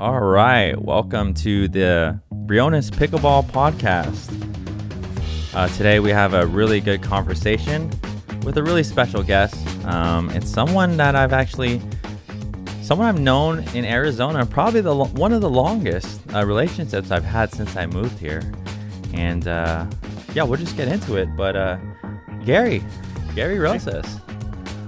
All right, welcome to the Briones Pickleball Podcast. Today we have a really good conversation with a really special guest. It's someone that I've known in Arizona, probably one of the longest relationships I've had since I moved here. And we'll just get into it. But Gary Rosas.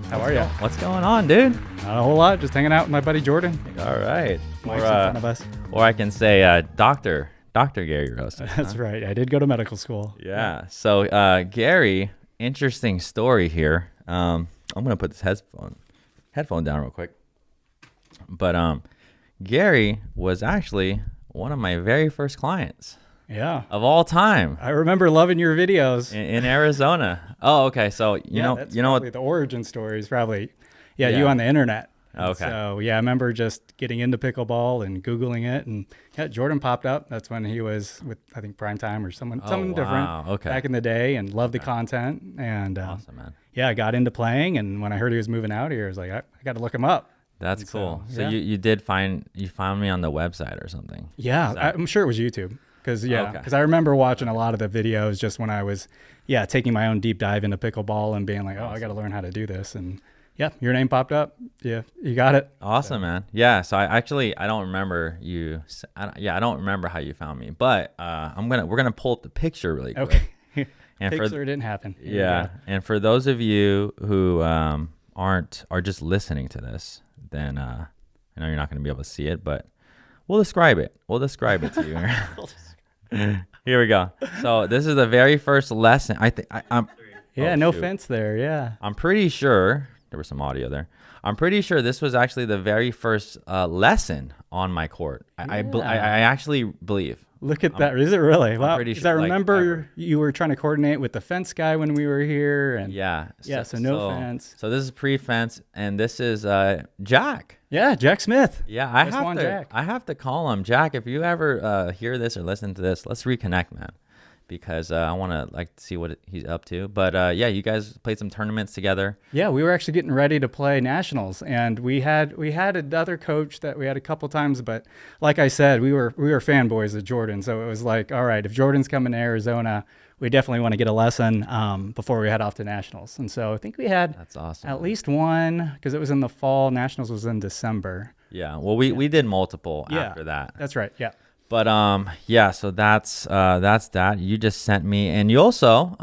How are you? What's going on, dude? Not a whole lot. Just hanging out with my buddy Jordan. All right. Mike's in front of us. Or I can say Dr. Gary Rosas. That's right. I did go to medical school. Yeah. So Gary, interesting story here. I'm gonna put this headphone down real quick. But Gary was actually one of my very first clients. Yeah. Of all time. I remember loving your videos In Arizona. Oh, okay. So you know what? The origin story is probably you on the internet. Okay. So I remember just getting into pickleball and Googling it, and Jordan popped up. That's when he was with, I think, Primetime or something different back in the day, and loved the content. And awesome, man. I got into playing, and when I heard he was moving out here, I was like, I got to look him up. That's cool. So you found me on the website or something? Yeah, I'm sure it was YouTube. Because I remember watching a lot of the videos just when I was, taking my own deep dive into pickleball and being like, I got to learn how to do this. And your name popped up. Yeah, you got it. Awesome, man. Yeah. So I don't remember you. I don't remember how you found me, but we're gonna pull up the picture really quick. Okay. And picture didn't happen. Yeah. And for those of you who are just listening to this, then I know you're not gonna be able to see it, but we'll describe it. We'll describe it to you. Here we go. So this is the very first lesson. I'm no fence there. Yeah. I'm pretty sure there was some audio there. I'm pretty sure this was actually the very first lesson on my court. I actually believe. Look at that. Is it really? Wow. Pretty I remember you were trying to coordinate with the fence guy when we were here. And so no fence. So this is pre-fence, and this is Jack. Yeah, Jack Smith. Yeah, I have to call him. Jack, if you ever hear this or listen to this, let's reconnect, man. Because I want to see what he's up to. But you guys played some tournaments together. Yeah, we were actually getting ready to play nationals, and we had another coach that we had a couple times. But like I said, we were fanboys of Jordan, so it was like, all right, if Jordan's coming to Arizona, we definitely want to get a lesson before we head off to nationals. And so I think we had at least one, because it was in the fall. Nationals was in December. Yeah. Well, we did multiple after that. That's right. Yeah. But so that's that. You just sent me, and you also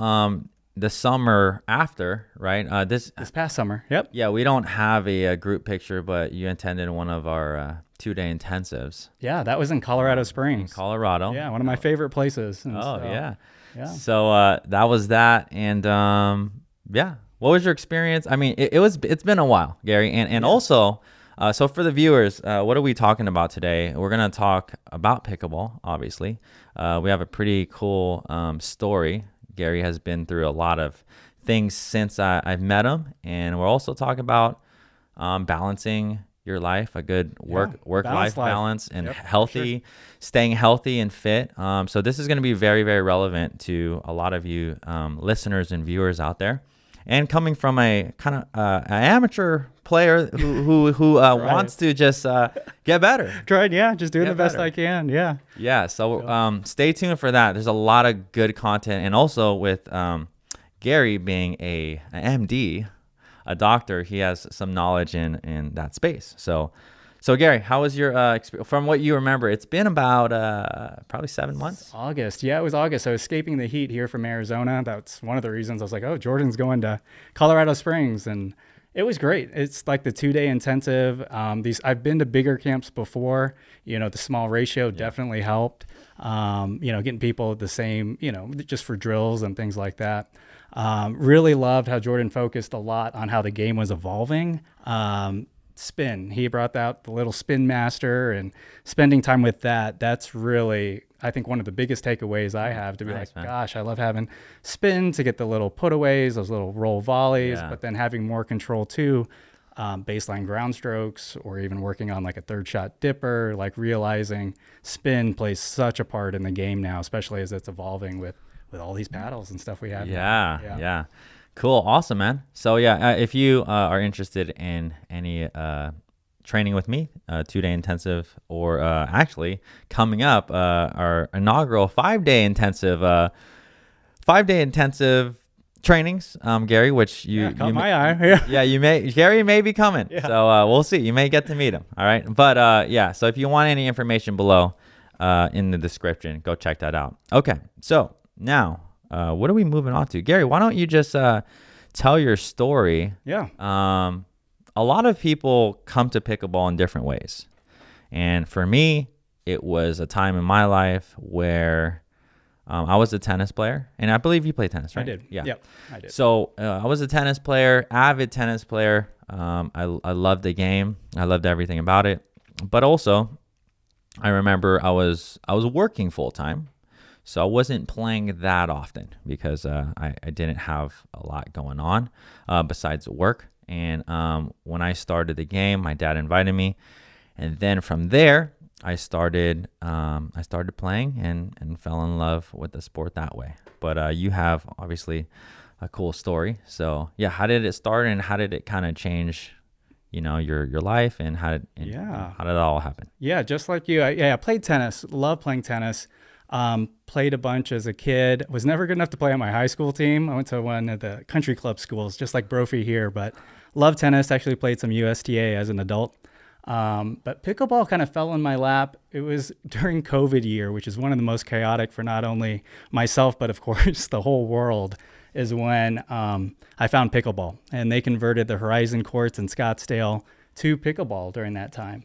the summer after, right? This past summer. Yep. Yeah, we don't have a group picture, but you attended one of our 2-day intensives. Yeah, that was in Colorado Springs. In Colorado. Yeah, one of my favorite places. Yeah. So that was that, and what was your experience? I mean, it's been a while, Gary, and also. So for the viewers, what are we talking about today? We're going to talk about pickleball, obviously. We have a pretty cool story. Gary has been through a lot of things since I've met him. And we're also talking about balancing your life, a good work-life balance, and staying healthy and fit. So this is going to be very, very relevant to a lot of you listeners and viewers out there. And coming from a kind of an amateur player who wants to just get better. Just doing the best I can. Yeah. Yeah. So stay tuned for that. There's a lot of good content, and also with Gary being an MD, a doctor, he has some knowledge in that space. So Gary, how was your experience? From what you remember, it's been about probably 7 months. August. Yeah, it was August. I was escaping the heat here from Arizona. That's one of the reasons I was like, Jordan's going to Colorado Springs, and it was great. It's like the 2-day intensive. I've been to bigger camps before. The small ratio definitely helped. Getting people the same, just for drills and things like that. Really loved how Jordan focused a lot on how the game was evolving. Spin. He brought out the little spin master, and spending time with that. That's really, I think, one of the biggest takeaways I have, to be like, gosh, I love having spin to get the little putaways, those little roll volleys, but then having more control too, baseline ground strokes, or even working on like a third shot dipper, like realizing spin plays such a part in the game now, especially as it's evolving with all these paddles and stuff we have. Yeah. Cool. Awesome, man. So if you are interested in any training with me, 2-day intensive, or actually coming up, our inaugural 5-day intensive, 5-day intensive trainings, Gary, which you caught my eye. Yeah, Gary may be coming. Yeah. So we'll see. You may get to meet him. All right. But yeah, so if you want any information below in the description, go check that out. Okay. So now, what are we moving on to? Gary, why don't you just tell your story? Yeah. A lot of people come to pickleball in different ways. And for me, it was a time in my life where I was a tennis player, and I believe you play tennis, right? I did. Yeah. Yep, I did. So I was a tennis player, avid tennis player. I loved the game. I loved everything about it. But also, I remember I was working full time, so I wasn't playing that often because I didn't have a lot going on besides work. And when I started the game, my dad invited me, and then from there, I started playing and fell in love with the sport that way. But you have obviously a cool story. So yeah, how did it start and how did it kind of change, your life, and how did it all happen? Yeah, just like you. I played tennis. Love playing tennis. Played a bunch as a kid. Was never good enough to play on my high school team. I went to one of the country club schools, just like Brophy here. But loved tennis. Actually played some USTA as an adult. But pickleball kind of fell in my lap. It was during COVID year, which is one of the most chaotic for not only myself, but of course the whole world, is when I found pickleball. And they converted the Horizon courts in Scottsdale to pickleball during that time.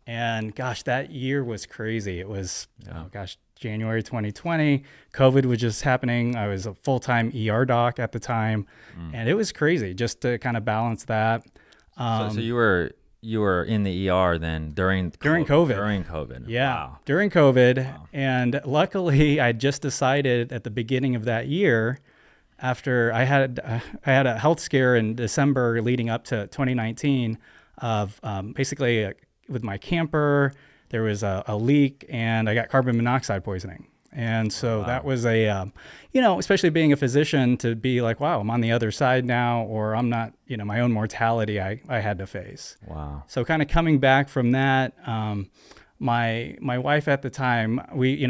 And gosh, that year was crazy. It was, January 2020. COVID was just happening. I was a full-time ER doc at the time. And it was crazy just to kind of balance that. So you were in the ER then during COVID. During COVID. Yeah. Wow. During COVID. Wow. And luckily I just decided at the beginning of that year, after I had a health scare in December leading up to 2019 of basically with my camper, there was a leak and I got carbon monoxide poisoning. And so that was especially being a physician, to be like, wow, I'm on the other side now, or I'm not, my own mortality I had to face. Wow. So kind of coming back from that, my wife at the time, we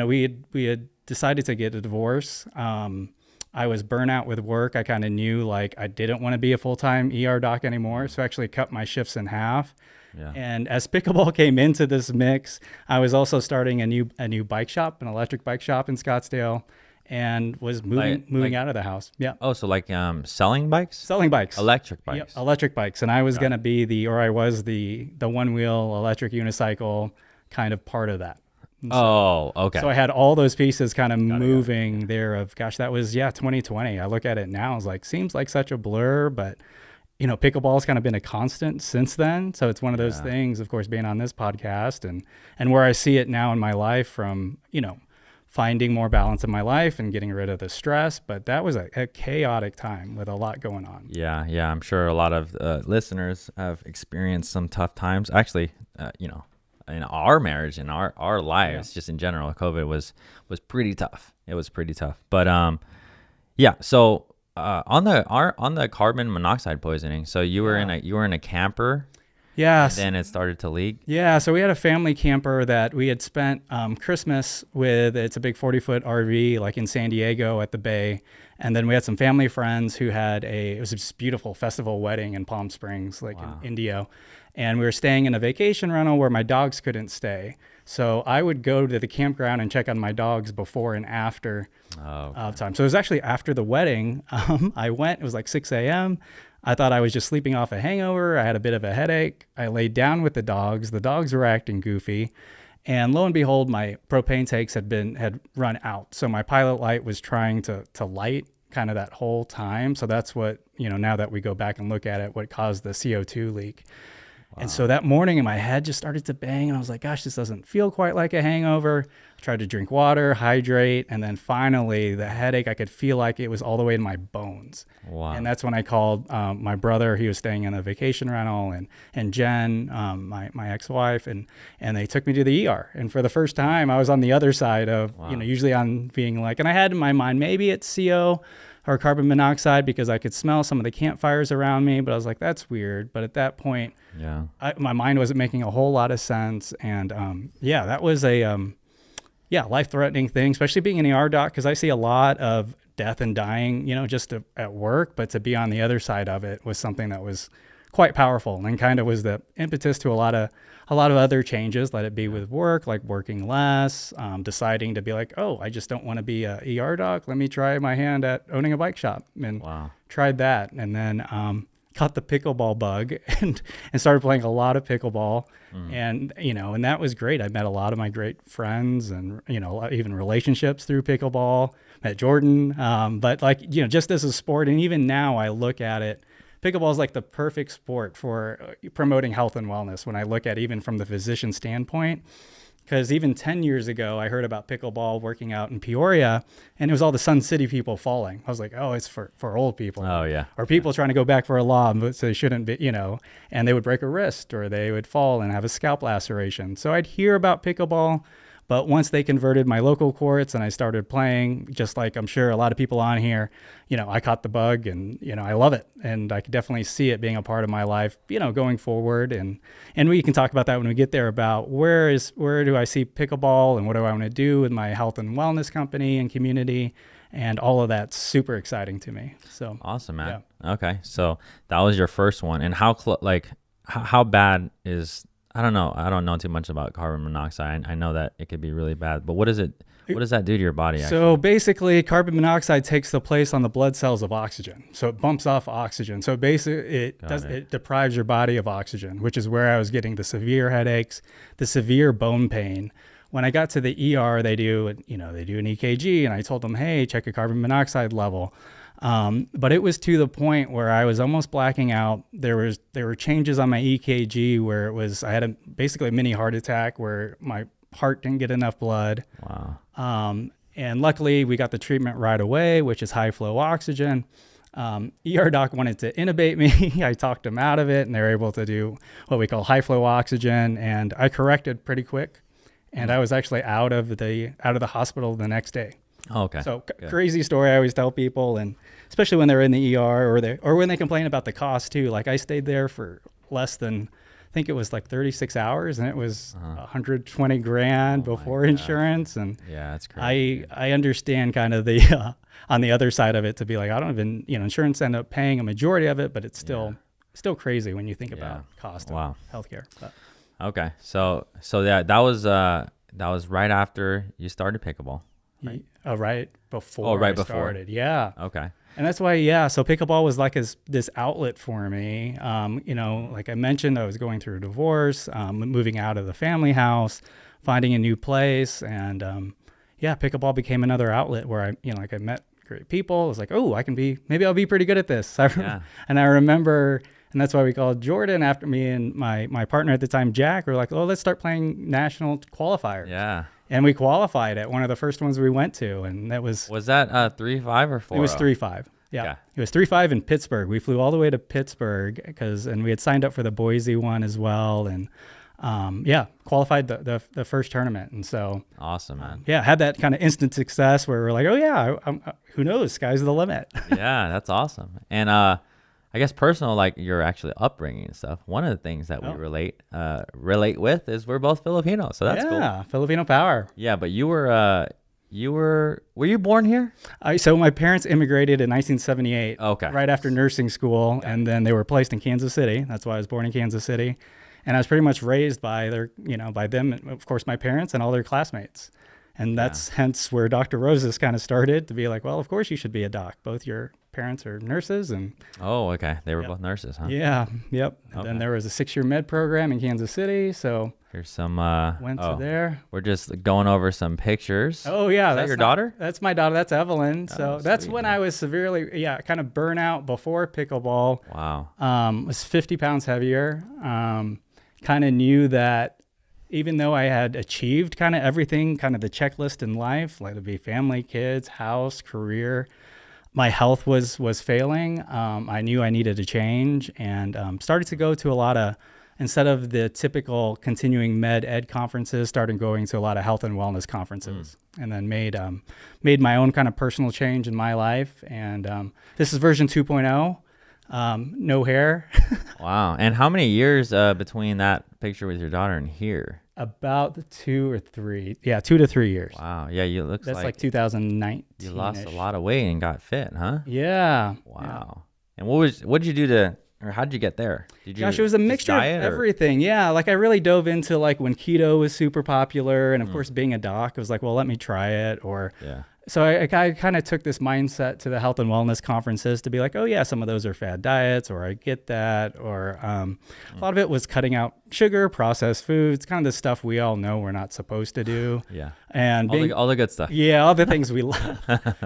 had decided to get a divorce. I was burnout with work. I kind of knew like I didn't want to be a full-time ER doc anymore. So I actually cut my shifts in half. Yeah. And as pickleball came into this mix, I was also starting a new bike shop, an electric bike shop in Scottsdale, and was moving out of the house. Yeah. Oh, so like selling bikes? Selling bikes. Electric bikes. Yep, electric bikes. And I was going to be I was the one-wheel electric unicycle kind of part of that. Okay. So I had all those pieces kind of moving there of, gosh, that was, 2020. I look at it now, it's like, seems like such a blur, but pickleball's kind of been a constant since then. So it's one of those things, of course, being on this podcast and where I see it now in my life from, finding more balance in my life and getting rid of the stress. But that was a chaotic time with a lot going on. Yeah. I'm sure a lot of listeners have experienced some tough times. Actually, in our marriage and our lives, just in general, COVID was pretty tough. It was pretty tough. But so on the carbon monoxide poisoning, so you were in a camper. Yes. And then it started to leak. Yeah. So we had a family camper that we had spent Christmas with. It's a big 40-foot RV, like in San Diego at the Bay. And then we had some family friends who had it was this beautiful festival wedding in Palm Springs, in Indio. And we were staying in a vacation rental where my dogs couldn't stay. So I would go to the campground and check on my dogs before and after time. So it was actually after the wedding. I went, it was like 6 a.m. I thought I was just sleeping off a hangover. I had a bit of a headache. I laid down with the dogs. The dogs were acting goofy. And lo and behold, my propane tanks had run out. So my pilot light was trying to light kind of that whole time. So that's what, now that we go back and look at it, what caused the CO2 leak. Wow. And so that morning my head just started to bang and I was like, gosh, this doesn't feel quite like a hangover. I tried to drink water, hydrate. And then finally the headache, I could feel like it was all the way in my bones. Wow. And that's when I called my brother. He was staying in a vacation rental, and Jen, my ex-wife, and they took me to the ER. And for the first time I was on the other side of, usually I'm being like, and I had in my mind, maybe it's CO or carbon monoxide because I could smell some of the campfires around me. But I was like, that's weird. But at that point, my mind wasn't making a whole lot of sense. And that was a life-threatening thing, especially being an ER doc, because I see a lot of death and dying, just at work. But to be on the other side of it was something that was quite powerful and kind of was the impetus to a lot of other changes. Let it be with work, like working less, deciding to be like, oh, I just don't want to be a ER doc. Let me try my hand at owning a bike shop, and tried that. And then caught the pickleball bug and started playing a lot of pickleball. And, and that was great. I met a lot of my great friends and, even relationships through pickleball. Met Jordan. But just as a sport, and even now I look at it, pickleball is like the perfect sport for promoting health and wellness when I look at even from the physician standpoint. Because even 10 years ago, I heard about pickleball working out in Peoria, and it was all the Sun City people falling. I was like, oh, it's for old people. Oh, yeah. Or people trying to go back for a lob, but they shouldn't be, and they would break a wrist or they would fall and have a scalp laceration. So I'd hear about pickleball. But once they converted my local courts and I started playing, just like I'm sure a lot of people on here, I caught the bug and, I love it. And I could definitely see it being a part of my life, going forward. And we can talk about that when we get there about where do I see pickleball and what do I want to do with my health and wellness company and community. And all of that's super exciting to me. So awesome, man. Yeah. Okay. So that was your first one. And how bad is, I don't know too much about carbon monoxide. I know that it could be really bad, but what does that do to your body? Actually? So basically carbon monoxide takes the place on the blood cells of oxygen. So it bumps off oxygen. So basically it deprives your body of oxygen, which is where I was getting the severe headaches, the severe bone pain. When I got to the ER, they do an EKG, and I told them, hey, check your carbon monoxide level. But it was to the point where I was almost blacking out. There were changes on my EKG where I had basically a mini heart attack where my heart didn't get enough blood. Wow. And luckily we got the treatment right away, which is high flow oxygen. ER doc wanted to intubate me. I talked him out of it, and they were able to do what we call high flow oxygen. And I corrected pretty quick. And I was actually out of the hospital the next day. Oh, okay. So crazy story I always tell people, and especially when they're in the ER or when they complain about the cost too. Like I stayed there for less than, I think it was like 36 hours, and it was $120,000 before insurance. And yeah, that's crazy. I understand kind of the on the other side of it, to be like, I don't even, insurance end up paying a majority of it, but it's still crazy when you think about cost of healthcare. But. Okay. So that was right after you started pickleball. Right? Right before I started. Yeah. Okay. And that's why, so pickleball was like this outlet for me. Like I mentioned, I was going through a divorce, moving out of the family house, finding a new place. And pickleball became another outlet where I met great people. I was like, oh, maybe I'll be pretty good at this. And I remember, and that's why we called Jordan after me, and my partner at the time, Jack, we were like, oh, let's start playing national qualifiers. Yeah. And we qualified at one of the first ones we went to, and that was that 3-5 or 4? It was 3-5. Yeah. It was 3-5 in Pittsburgh. We flew all the way to Pittsburgh and we had signed up for the Boise one as well, and qualified the first tournament. And so awesome, man. Had that kind of instant success where we're like, oh yeah, who knows? Sky's the limit. Yeah, that's awesome. And I guess personal, like your actually upbringing and stuff. One of the things that we relate with is we're both Filipino, so that's cool. Yeah, Filipino power. Yeah, but were you born here? So my parents immigrated in 1978. Okay. Right after nursing school, and then they were placed in Kansas City. That's why I was born in Kansas City, and I was pretty much raised by by them, and of course my parents and all their classmates. And that's hence where Dr. Rosas kind of started to be like, well, of course you should be a doc. Both your parents are nurses. And oh, okay. They were both nurses, huh? Yeah. Yep. Okay. Then there was a 6-year med program in Kansas City. So here's some, went to there. We're just going over some pictures. Oh yeah. Is that your daughter? That's my daughter. That's Evelyn. So that's sweet, when man. I was severely, kind of burnout before pickleball. Wow. Was 50 pounds heavier. Kind of knew that even though I had achieved kind of everything, kind of the checklist in life, like to be family, kids, house, career, my health was failing. I knew I needed to change, and started to go to a lot of instead of the typical continuing med ed conferences, started going to a lot of health and wellness conferences, and then made my own kind of personal change in my life. And this is version 2.0. No hair. Wow. And how many years between that picture with your daughter and here? About 2 or 3. Yeah, 2 to 3 years. Wow. Yeah, you looks That's like 2019. you lost a lot of weight and got fit, huh? Yeah. Wow. And what'd you do to, or how'd you get there? Did you Gosh, it was a mixture of everything. Yeah, like I really dove into like when keto was super popular, and of course being a doc, I was like, well, let me try it. Or so I kind of took this mindset to the health and wellness conferences to be like, oh yeah, some of those are fad diets, or I get that, or a lot of it was cutting out sugar, processed foods, kind of the stuff we all know we're not supposed to do. Yeah. And all the good stuff. Yeah, all the things we love.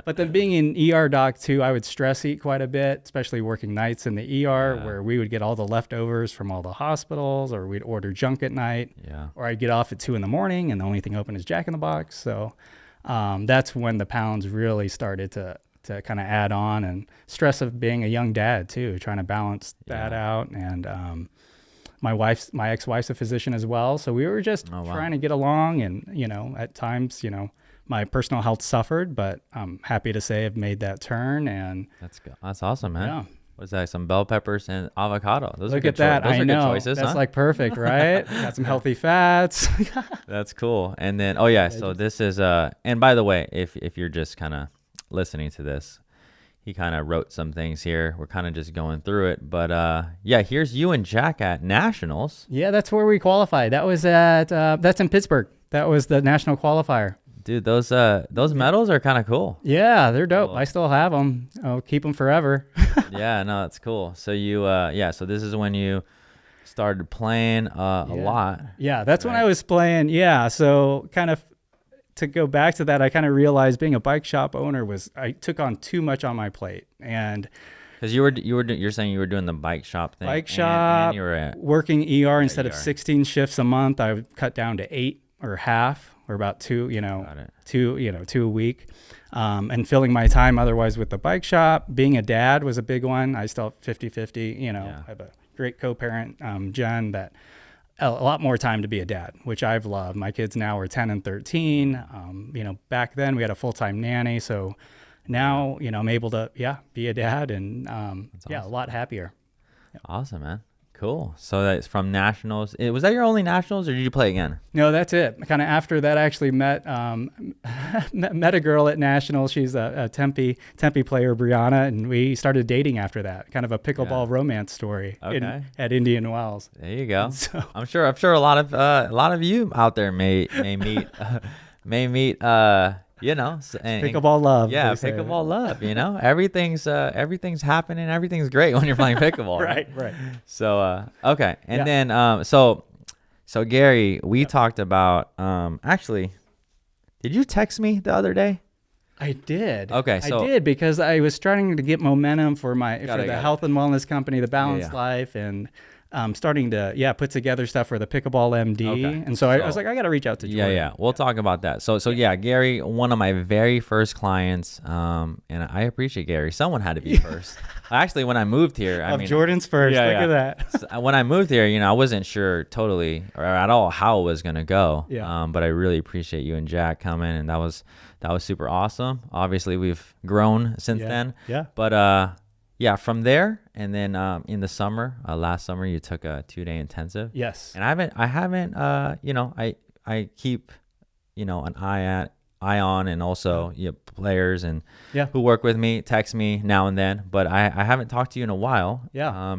But then being an ER doc too, I would stress eat quite a bit, especially working nights in the ER where we would get all the leftovers from all the hospitals, or we'd order junk at night. Yeah. Or I'd get off at 2 a.m. and the only thing open is Jack in the Box. So that's when the pounds really started to kind of add on, and stress of being a young dad too, trying to balance that out. And my ex-wife's a physician as well. So we were just trying to get along, and, at times, my personal health suffered, but I'm happy to say I've made that turn. And That's good. That's awesome, man. Yeah. What's that? Some bell peppers and avocado. Those Look are good at that. Those I are know. good choices, That's huh? like perfect, right? Got some healthy fats. That's cool. And then, so this is, and by the way, if you're just kind of listening to this, he kind of wrote some things here. We're kind of just going through it. But here's you and Jack at Nationals. Yeah, that's where we qualified. That was that's in Pittsburgh. That was the national qualifier. Dude, those medals are kind of cool. Yeah, they're dope. Cool. I still have them. I'll keep them forever. Yeah, no, that's cool. So you, so this is when you started playing a lot. Yeah, that's when I was playing. Yeah, so kind of to go back to that, I kind of realized being a bike shop owner I took on too much on my plate. And because you're saying you were doing the bike shop thing. Bike shop, and you were working ER instead of 16 shifts a month. I would cut down to 8 or half, or about 2, 2 a week, and filling my time otherwise with the bike shop. Being a dad was a big one. I still have 50-50, I have a great co-parent, Jen, that a lot more time to be a dad, which I've loved. My kids now are 10 and 13. Back then we had a full-time nanny. So now, I'm able to, be a dad, and awesome. A lot happier. Awesome, man. Cool. So that's from Nationals. Was that your only Nationals, or did you play again? No, that's it. Kind of after that, I actually met a girl at Nationals. She's a Tempe player, Briones, and we started dating after that. Kind of a pickleball romance story at Indian Wells. There you go. So, I'm sure a lot of you out there may meet pickleball love. Yeah, pickleball love. Everything's happening. Everything's great when you're playing pickleball. Right. So okay, and then so Gary, we talked about actually, did you text me the other day? I did. Okay, so I did, because I was starting to get momentum for the health and wellness company, the Balanced Life, and starting to put together stuff for the Pickleball MD. And so I was like, I got to reach out to Jordan. We'll talk about that. So Gary, one of my very first clients, and I appreciate Gary. Someone had to be first. Actually, when I moved here, Jordan's first. Look at that. So when I moved here, I wasn't sure totally or at all how it was gonna go. But I really appreciate you and Jack coming, and that was super awesome. Obviously, we've grown since then. Yeah. But from there, and then in the summer, last summer, you took a 2-day intensive. Yes. And I haven't, I keep, an eye on, and also players and who work with me, text me now and then, but I haven't talked to you in a while. Yeah.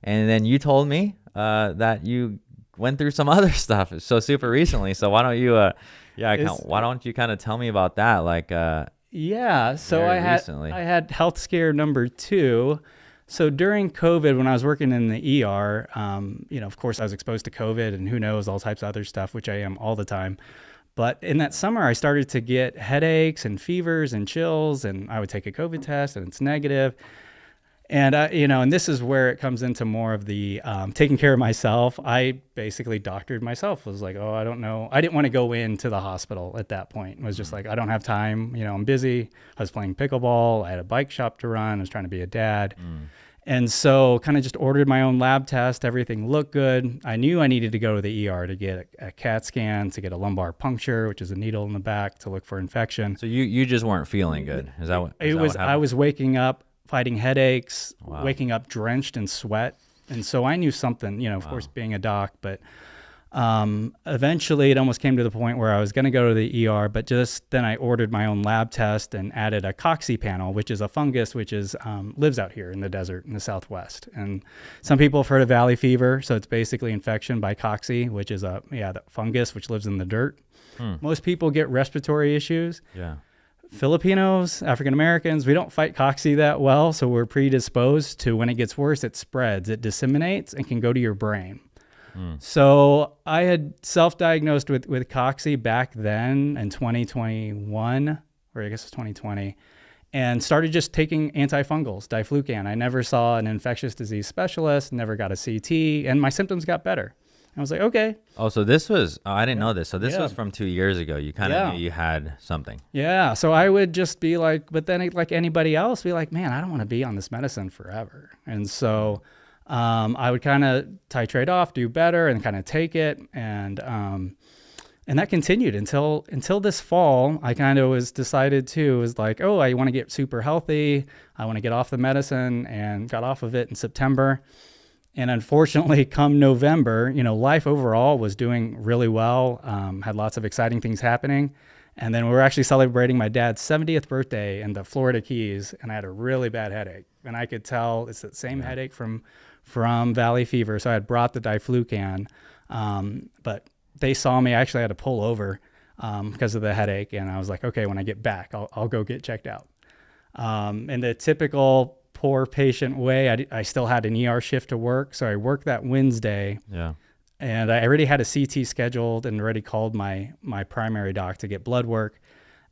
And then you told me that you went through some other stuff so super recently. So why don't you, why don't you kind of tell me about that? Like, so I had health scare number 2. So during COVID, when I was working in the ER, of course I was exposed to COVID, and who knows, all types of other stuff, which I am all the time. But in that summer, I started to get headaches and fevers and chills, and I would take a COVID test and it's negative. And, and this is where it comes into more of the taking care of myself. I basically doctored myself. I was like, I don't know. I didn't want to go into the hospital at that point. It was just like, I don't have time. I'm busy. I was playing pickleball. I had a bike shop to run. I was trying to be a dad. And so kind of just ordered my own lab test. Everything looked good. I knew I needed to go to the ER to get a CAT scan, to get a lumbar puncture, which is a needle in the back to look for infection. So you just weren't feeling good. Is that what I was waking up fighting headaches, waking up drenched in sweat. And so I knew something, of course, being a doc, but eventually it almost came to the point where I was going to go to the ER, but just then I ordered my own lab test and added a cocci panel, which is a fungus, which lives out here in the desert in the Southwest. And some people have heard of valley fever. So it's basically infection by cocci, which is the fungus, which lives in the dirt. Most people get respiratory issues. Yeah. Filipinos, African Americans, we don't fight cocci that well. So we're predisposed to, when it gets worse, it spreads, it disseminates and can go to your brain. So I had self-diagnosed with cocci back then in 2021, or I guess it's 2020, and started just taking antifungals, diflucan. I never saw an infectious disease specialist, never got a CT, and my symptoms got better. I was like, okay. Oh, so this was, I didn't know this. So this was from 2 years ago. You kind of knew you had something. Yeah. So I would just be like, but then like anybody else, be like, man, I don't want to be on this medicine forever. And so I would kind of titrate off, do better, and kind of take it. And that continued until this fall. I kind of was like, oh, I want to get super healthy. I want to get off the medicine, and got off of it in September. And unfortunately, come November, life overall was doing really well. Had lots of exciting things happening. And then we were actually celebrating my dad's 70th birthday in the Florida Keys, and I had a really bad headache. And I could tell it's the same headache from valley fever. So I had brought the diflucan, but they saw me. I actually had to pull over because of the headache. And I was like, okay, when I get back, I'll go get checked out. In the typical poor patient way, I still had an ER shift to work. So I worked that Wednesday. Yeah. And I already had a CT scheduled and already called my primary doc to get blood work.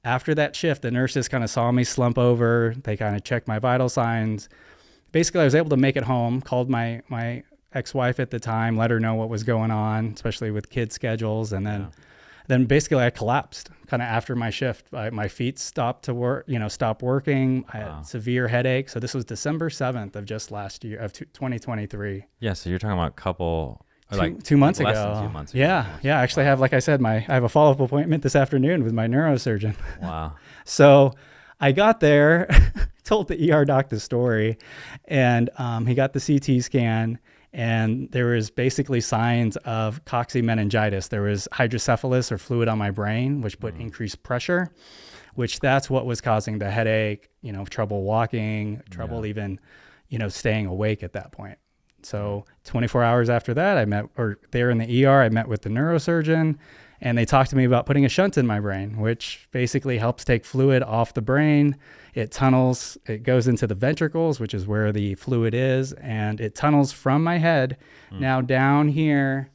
After that shift, the nurses kind of saw me slump over. They kind of checked my vital signs. Basically, I was able to make it home, called my ex-wife at the time, let her know what was going on, especially with kids' schedules. And then basically I collapsed kind of after my shift. My feet stopped working. I had severe headache. So this was December 7th of just last year, of 2023. Yeah, so you're talking about two months ago. Less than 2 months ago. Yeah. Actually, I have, like I said, I have a follow-up appointment this afternoon with my neurosurgeon. Wow. So I got there, told the ER doc the story, and he got the CT scan, and there was basically signs of cocci meningitis. There was hydrocephalus, or fluid on my brain, which put increased pressure, which that's what was causing the headache, trouble walking, trouble even, staying awake at that point. So 24 hours after that, there in the ER, I met with the neurosurgeon, and they talked to me about putting a shunt in my brain, which basically helps take fluid off the brain. It tunnels, it goes into the ventricles, which is where the fluid is, and it tunnels from my head now down here.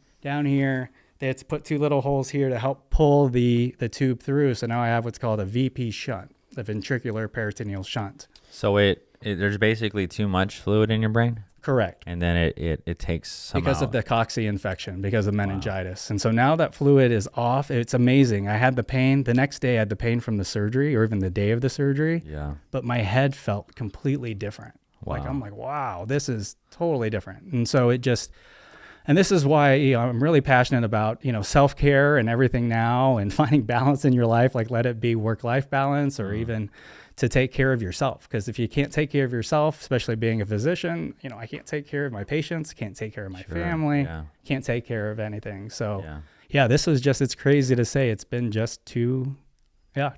It's put two little holes here to help pull the tube through. So now I have what's called a VP shunt, the ventricular peritoneal shunt. So there's basically too much fluid in your brain? Correct. And then it takes some because out. of the cocci infection, because of meningitis. And so now that fluid is off. It's amazing. I had the pain the next day. I had the pain from the surgery, or even the day of the surgery. Yeah. But my head felt completely different. Wow. I'm like, wow, this is totally different. And so and this is why I'm really passionate about self-care and everything now, and finding balance in your life. Like, let it be work-life balance, or even to take care of yourself. Because if you can't take care of yourself, especially being a physician, I can't take care of my patients, can't take care of my family, can't take care of anything. So this was it's crazy to say it's been just 2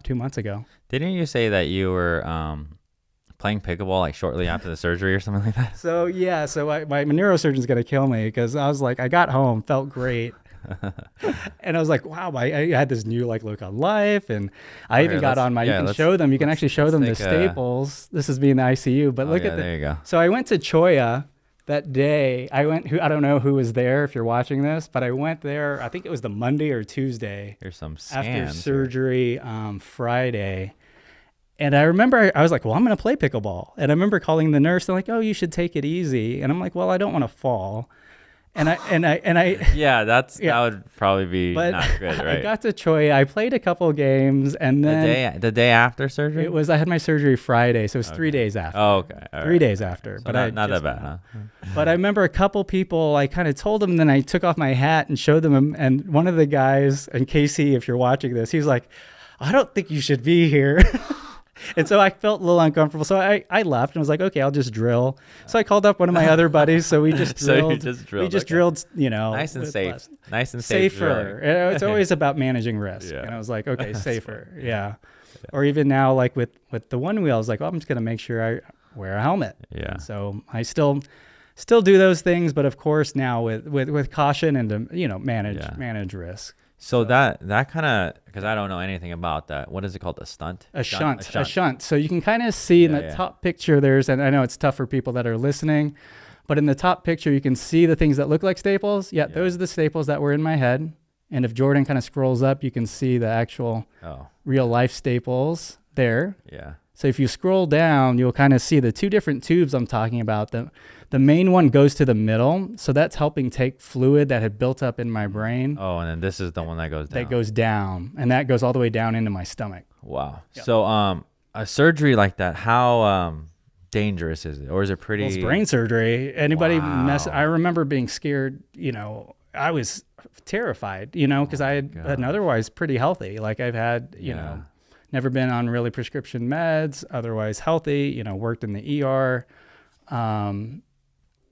months ago. Didn't you say that you were playing pickleball like shortly after the surgery or something like that? So my neurosurgeon's going to kill me, because I was like, I got home, felt great. And I was like, wow, I had this new look on life, and I even got on you can show them. You can actually show them the staples. This is me in the ICU, but look at there you go. So I went to Choya that day. I don't know who was there if you're watching this, but I went there. I think it was the Monday or Tuesday. Here's some after surgery, Friday. And I remember I was like, well, I'm going to play pickleball. And I remember calling the nurse. They're like, oh, you should take it easy. And I'm like, well, I don't want to fall. Yeah, that would probably be but not good, right? I got to Troy. I played a couple of games, and then the day after surgery. I had my surgery Friday, so it was 3 days after. Oh, okay. All 3 days after. So but not that bad, huh? But I remember a couple people, I kind of told them, and then I took off my hat and showed them. And one of the guys, and Casey, if you're watching this, he was like, I don't think you should be here. And so I felt a little uncomfortable. So I left and was like, okay, I'll just drill. So I called up one of my other buddies. So we just drilled. So you just drilled. We just drilled, nice and safe. Nice and safe. Safer. It's always about managing risk. Yeah. And I was like, okay, safer. Yeah. Or even now, like with the one wheel, I was like, I'm just going to make sure I wear a helmet. Yeah. And so I still do those things, but of course now with caution and to, manage risk. So that kind of, because I don't know anything about that. What is it called? A stunt? A shunt. So you can kind of see in the top picture and I know it's tough for people that are listening, but in the top picture, you can see the things that look like staples. Yeah, those are the staples that were in my head. And if Jordan kind of scrolls up, you can see the actual real life staples there. Yeah. So if you scroll down, you'll kind of see the two different tubes I'm talking about. The main one goes to the middle. So that's helping take fluid that had built up in my brain. Oh, and then this is the one that goes down. That goes down. And that goes all the way down into my stomach. Wow. Yep. So a surgery like that, how dangerous is it? Or is it pretty? Well, it's brain surgery. Anybody I remember being scared, I was terrified, because I had been otherwise pretty healthy. Like I've had, never been on really prescription meds, otherwise healthy, worked in the ER.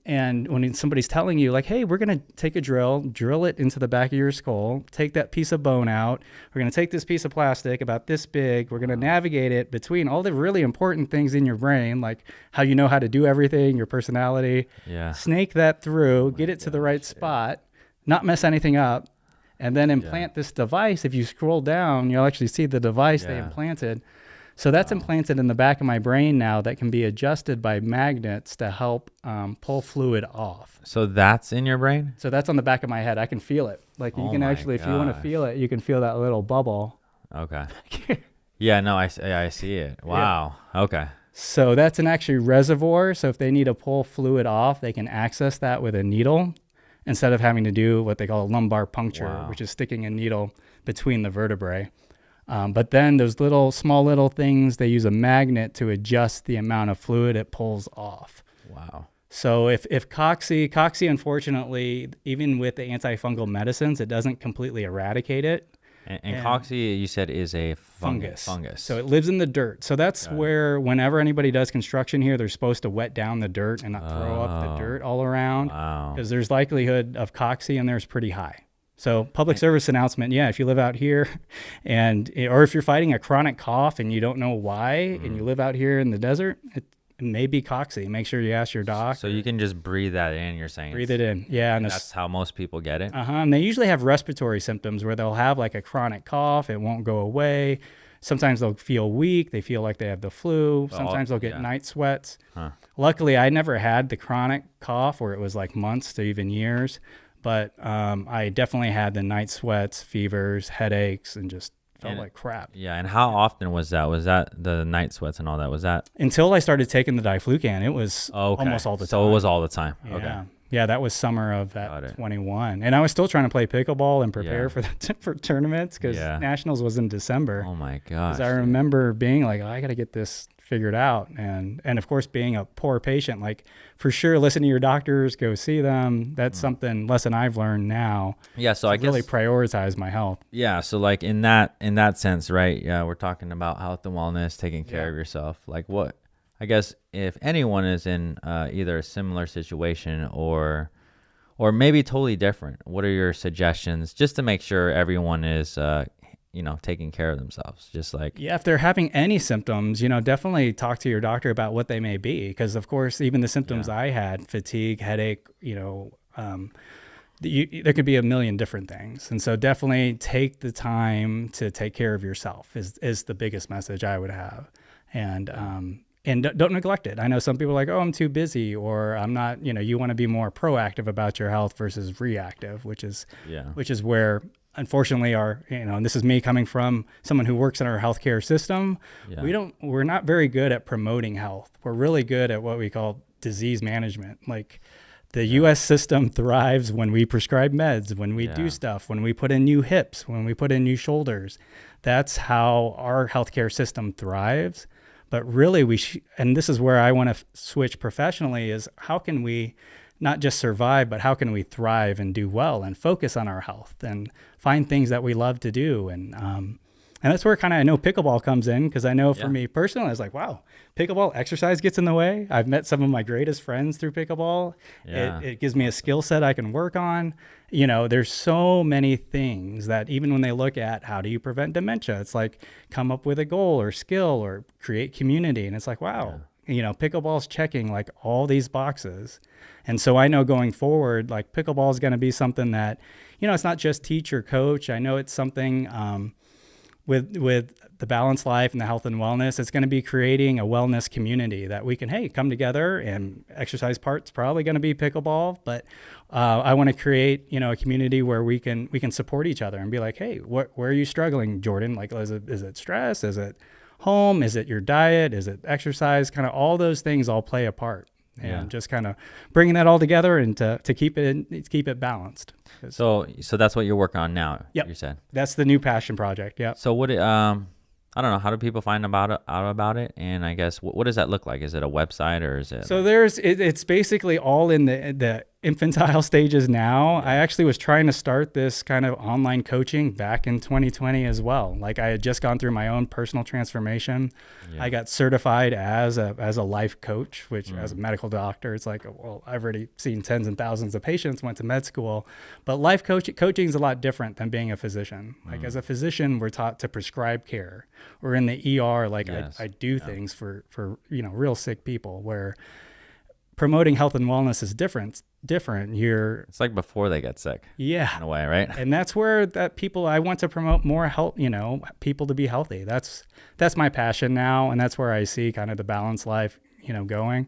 And when somebody's telling you like, hey, we're going to take a drill it into the back of your skull, take that piece of bone out. We're going to take this piece of plastic about this big. We're going to navigate it between all the really important things in your brain, like how you know how to do everything, your personality, snake that through, get it to the right spot, not mess anything up, and then implant this device. If you scroll down, you'll actually see the device they implanted. So that's implanted in the back of my brain now that can be adjusted by magnets to help pull fluid off. So that's in your brain? So that's on the back of my head. I can feel it. Like you can actually, if you want to feel it, you can feel that little bubble. Okay. Yeah, no, I see it. Wow. Yeah. Okay. So that's an actually reservoir. So if they need to pull fluid off, they can access that with a needle instead of having to do what they call a lumbar puncture, which is sticking a needle between the vertebrae. But then those small little things, they use a magnet to adjust the amount of fluid it pulls off. Wow. So if Coxy, unfortunately, even with the antifungal medicines, it doesn't completely eradicate it. And Coxy, you said, is a fungus. So it lives in the dirt. So that's where whenever anybody does construction here, they're supposed to wet down the dirt and not throw up the dirt all around. Wow. Because there's likelihood of Coxy in there is pretty high. So public service announcement, if you live out here or if you're fighting a chronic cough and you don't know why and you live out here in the desert, it may be Coxy. Make sure you ask your doc. So you can just breathe that in, you're saying? Breathe it in, yeah. And that's how most people get it? And they usually have respiratory symptoms where they'll have like a chronic cough. It won't go away. Sometimes they'll feel weak. They feel like they have the flu. Sometimes they'll get night sweats. Huh. Luckily, I never had the chronic cough where it was like months to even years. But I definitely had the night sweats, fevers, headaches, and just felt like crap. Yeah, and how often was that? Was that the night sweats and all that? Was that? Until I started taking the diflucan, it was almost all the time. So it was all the time. Yeah. Okay. Yeah, that was summer of that 21. And I was still trying to play pickleball and prepare for tournaments because Nationals was in December. Oh, my gosh. Because I remember being like, I got to get this figured out. And of course, being a poor patient, like for sure, listen to your doctors, go see them. That's lesson I've learned now. Yeah, so I guess really prioritize my health. Yeah, so like in that sense, right? Yeah, we're talking about health and wellness, taking care of yourself. Like what? I guess if anyone is in either a similar situation or maybe totally different, what are your suggestions just to make sure everyone is taking care of themselves? Just like if they're having any symptoms, definitely talk to your doctor about what they may be, because of course even the symptoms I had, fatigue, headache, there could be a million different things. And so definitely take the time to take care of yourself is the biggest message I would have. And don't neglect it. I know some people are like, oh, I'm too busy, or I'm not, you want to be more proactive about your health versus reactive, which is where, unfortunately, and this is me coming from someone who works in our healthcare system. Yeah. We're not very good at promoting health. We're really good at what we call disease management. Like The U.S. system thrives when we prescribe meds, when we do stuff, when we put in new hips, when we put in new shoulders. That's how our healthcare system thrives. But really, and this is where I want to switch professionally, is how can we not just survive, but how can we thrive and do well and focus on our health and find things that we love to do. And that's where kind of I know pickleball comes in, because I know for me personally, I was like, wow, pickleball exercise gets in the way. I've met some of my greatest friends through pickleball. It gives me a skill set I can work on. You know, there's so many things that even when they look at how do you prevent dementia, it's like come up with a goal or skill or create community. And it's like, wow, you know, pickleball's checking like all these boxes. And so I know going forward, like pickleball is going to be something that, you know, it's not just teach or coach. I know it's something, with the balanced life and the health and wellness, it's going to be creating a wellness community that we can, hey, come together, and exercise part's probably going to be pickleball, but I want to create, you know, a community where we can support each other and be like, hey, where are you struggling, Jordan? Like, is it stress? Is it home? Is it your diet? Is it exercise? Kind of all those things all play a part. And just kind of bringing that all together and to keep it balanced. So that's what you're working on now. Yep. You said that's the new passion project. Yeah. So I don't know, how do people find out about it? And I guess what does that look like? Is it a website or is it? So it's basically all in the infantile stages now. I actually was trying to start this kind of online coaching back in 2020 as well. Like I had just gone through my own personal transformation. I got certified as a life coach, which as a medical doctor, it's like, well, I've already seen tens and thousands of patients, went to med school, but life coaching is a lot different than being a physician. Like as a physician, we're taught to prescribe care. We're in the ER, like I do things for, you know, real sick people, where promoting health and wellness is different. It's like before they get sick. Yeah. In a way, right? And that's where I want to promote more health, you know, people to be healthy. That's my passion now. And that's where I see kind of the balanced life, you know, going.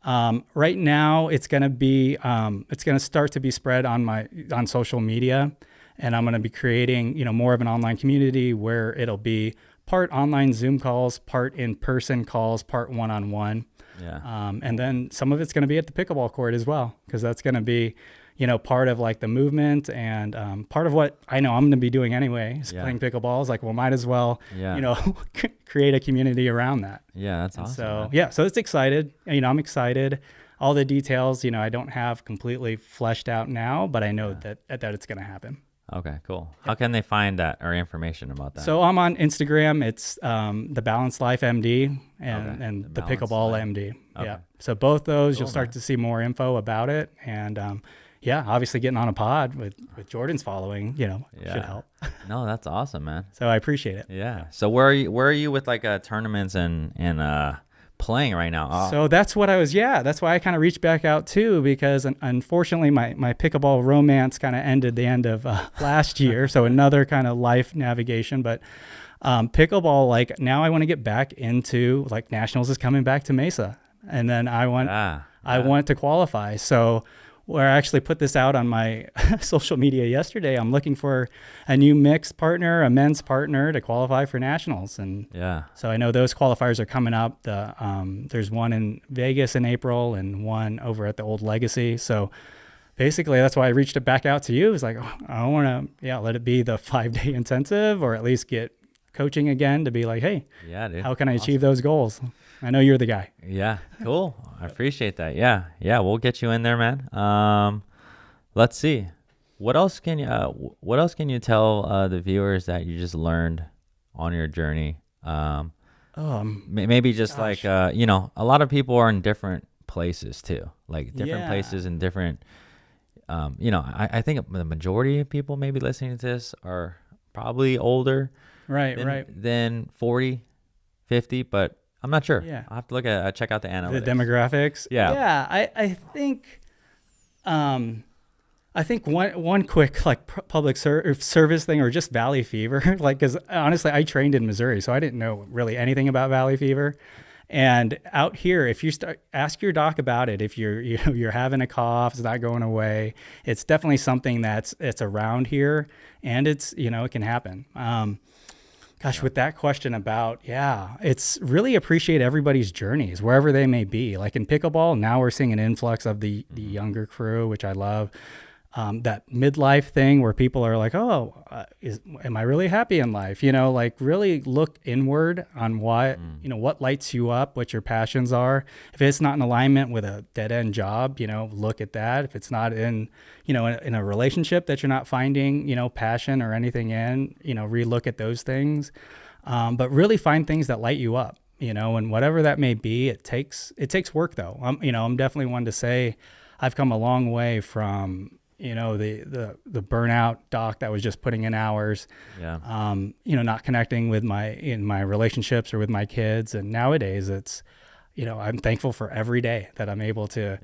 Right now it's going to start to be spread on social media, and I'm going to be creating, you know, more of an online community where it'll be part online Zoom calls, part in-person calls, part one-on-one. Yeah. And then some of it's going to be at the pickleball court as well, because that's going to be, you know, part of like the movement and part of what I know I'm going to be doing anyway is playing pickleball. It's like, well, might as well, you know, create a community around that. Yeah, that's awesome. So it's excited. You know, I'm excited. All the details, you know, I don't have completely fleshed out now, but I know that it's going to happen. Okay, cool. How can they find that or information about that? So I'm on Instagram. It's the Balanced Life MD and the Pickleball MD. Okay. Yeah. So both those, you'll start to see more info about it. And obviously getting on a pod with Jordan's following, you know, should help. No, that's awesome, man. So I appreciate it. Yeah. So where are you with like tournaments and playing right now? Oh. So that's what that's why I kind of reached back out too, because unfortunately my pickleball romance kind of ended the end of last year. So another kind of life navigation, but pickleball, like now I want to get back into, like, nationals is coming back to Mesa, and then I want to qualify. So where I actually put this out on my social media yesterday, I'm looking for a new mixed partner, a men's partner to qualify for nationals. And so I know those qualifiers are coming up. There's one in Vegas in April and one over at the old Legacy. So basically that's why I reached it back out to you. It's like, I want to, let it be the 5-day intensive, or at least get coaching again to be like, hey, dude, how can I achieve those goals? I know you're the guy. Yeah, cool. I appreciate that. Yeah, we'll get you in there, man. Let's see. What else can you tell the viewers that you just learned on your journey? Maybe just like you know, a lot of people are in different places too, like different places and different. You know, I think the majority of people maybe listening to this are probably older, than 40, 50, but I'm not sure. Yeah, I'll have to check out the analytics. The demographics. Yeah. I think one quick like public service thing, or just valley fever, like, because honestly I trained in Missouri, so I didn't know really anything about valley fever. And out here, if you ask your doc about it, if you're having a cough, it's not going away, it's definitely something it's around here, and it's, you know, it can happen. Gosh, with that question about, it's really appreciate everybody's journeys, wherever they may be. Like in pickleball, now we're seeing an influx of the younger crew, which I love. That midlife thing where people are like, am I really happy in life? Like really look inward on what lights you up, what your passions are. If it's not in alignment with a dead end job, look at that. If it's not in a relationship that you're not finding, passion or anything in, relook at those things. But really find things that light you up, and whatever that may be, it takes work though. I'm definitely one to say I've come a long way from, the burnout doc that was just putting in hours, not connecting with in my relationships or with my kids. And nowadays it's, I'm thankful for every day that I'm able to,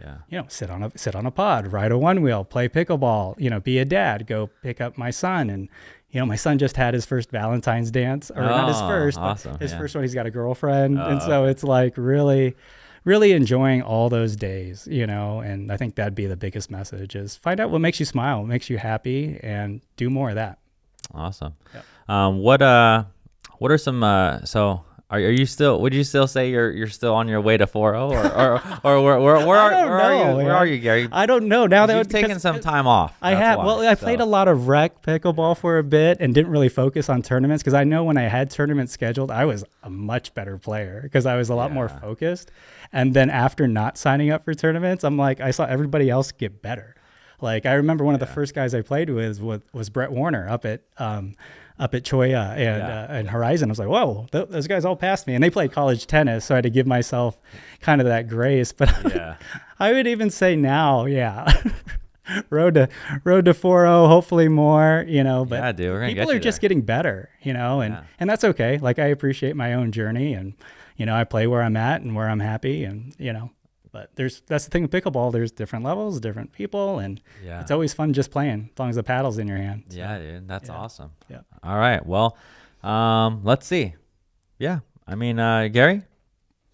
sit on a pod, ride a one wheel, play pickleball, be a dad, go pick up my son. And, my son just had his first Valentine's dance, or not his first, awesome. His first one. He's got a girlfriend. And so it's like really enjoying all those days, and I think that'd be the biggest message is find out what makes you smile, what makes you happy, and do more of that. Awesome. Yep. What are some, so are you still, would you still say you're still on your way to 4-0 or where are you, Gary? I don't know. Now that you've taken some time off. I have. I played a lot of rec pickleball for a bit and didn't really focus on tournaments because I know when I had tournaments scheduled, I was a much better player because I was a lot more focused. And then after not signing up for tournaments, I'm like, I saw everybody else get better. Like I remember one of the first guys I played with was Brett Warner up at Choya and Horizon. I was like, whoa, those guys all passed me. And they played college tennis, so I had to give myself kind of that grace. But I would even say now, road to 4-0, hopefully more, but dude, we're gonna people are just getting better, and that's okay. Like I appreciate my own journey and, I play where I'm at and where I'm happy and, but that's the thing with pickleball. There's different levels, different people, and it's always fun just playing as long as the paddle's in your hand. So, yeah, dude, that's awesome. Yeah. All right. Well, let's see. Yeah. I mean, Gary,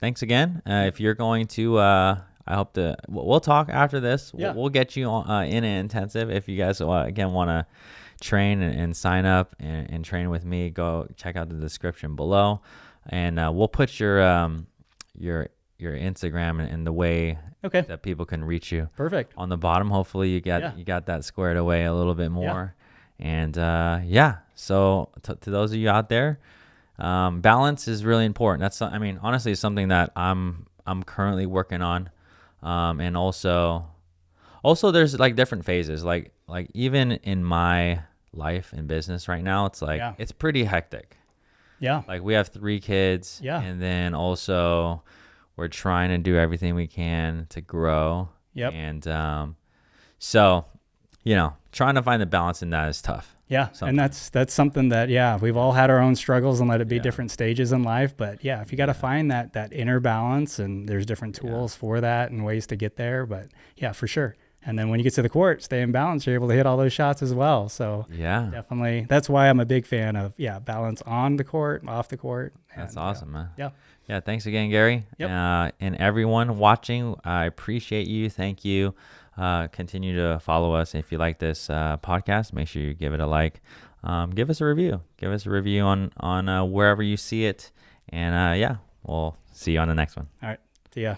thanks again. If you're going to, I hope we'll talk after this. Yeah. We'll get you on, in an intensive. If you guys, again, want to train and sign up and train with me, go check out the description below. And we'll put your Instagram and the way that people can reach you. Perfect. On the bottom, hopefully you got that squared away a little bit more. And so to those of you out there, balance is really important. That's, honestly, it's something that I'm currently working on. And also there's like different phases, like even in my life and business right now, it's like, it's pretty hectic. Yeah. Like we have 3 kids and then also we're trying to do everything we can to grow. Yep. And, so, trying to find the balance in that is tough. Yeah. Sometimes. And that's something that, we've all had our own struggles and let it be different stages in life. But if you got to find that inner balance, and there's different tools for that and ways to get there, but for sure. And then when you get to the court, stay in balance, you're able to hit all those shots as well. So definitely, that's why I'm a big fan of, balance on the court, off the court. That's awesome, man. Yeah. Yeah. Thanks again, Gary. Yep. And everyone watching, I appreciate you. Thank you. Continue to follow us. If you like this podcast, make sure you give it a like. Give us a review. Give us a review on wherever you see it. And we'll see you on the next one. All right. See ya.